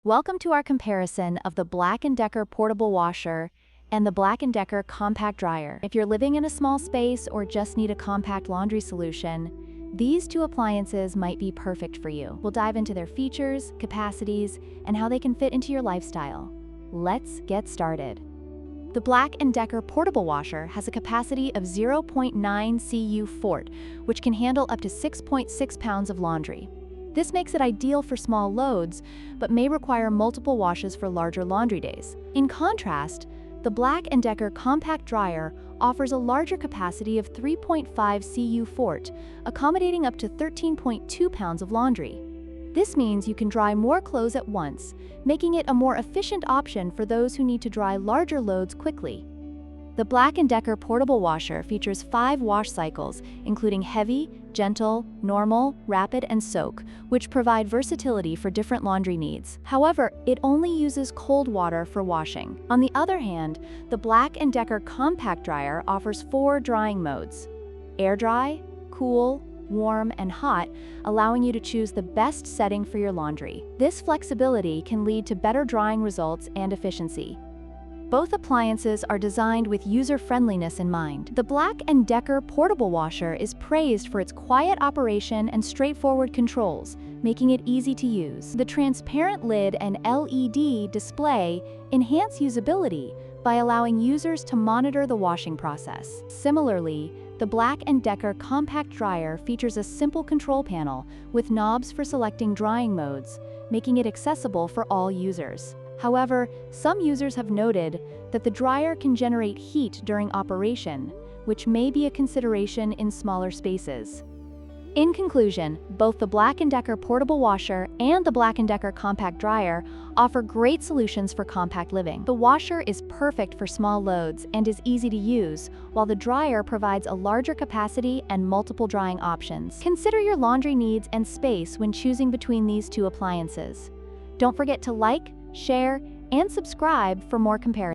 Welcome to our comparison of the BLACK+DECKER portable washer and the BLACK+DECKER compact dryer. If you're living in a small space or just need a compact laundry solution, these two appliances might be perfect for you. We'll dive into their features, capacities, and how they can fit into your lifestyle. Let's get started. The BLACK+DECKER portable washer has a capacity of 0.9 cu fort, which can handle up to 6.6 pounds of laundry. This makes it ideal for small loads, but may require multiple washes for larger laundry days. In contrast, the BLACK+DECKER compact dryer offers a larger capacity of 3.5 cu fort, accommodating up to 13.2 pounds of laundry. This means you can dry more clothes at once, making it a more efficient option for those who need to dry larger loads quickly. The BLACK+DECKER portable washer features 5 wash cycles, including heavy, gentle, normal, rapid, and soak, which provide versatility for different laundry needs. However, it only uses cold water for washing. On the other hand, the BLACK+DECKER compact dryer offers 4 drying modes: air dry, cool, warm, and hot, allowing you to choose the best setting for your laundry. This flexibility can lead to better drying results and efficiency. Both appliances are designed with user-friendliness in mind. The BLACK+DECKER portable washer is praised for its quiet operation and straightforward controls, making it easy to use. The transparent lid and LED display enhance usability by allowing users to monitor the washing process. Similarly, the BLACK+DECKER compact dryer features a simple control panel with knobs for selecting drying modes, making it accessible for all users. However, some users have noted that the dryer can generate heat during operation, which may be a consideration in smaller spaces. In conclusion, both the BLACK+DECKER portable washer and the BLACK+DECKER compact dryer offer great solutions for compact living. The washer is perfect for small loads and is easy to use, while the dryer provides a larger capacity and multiple drying options. Consider your laundry needs and space when choosing between these two appliances. Don't forget to like, share, and subscribe for more comparisons.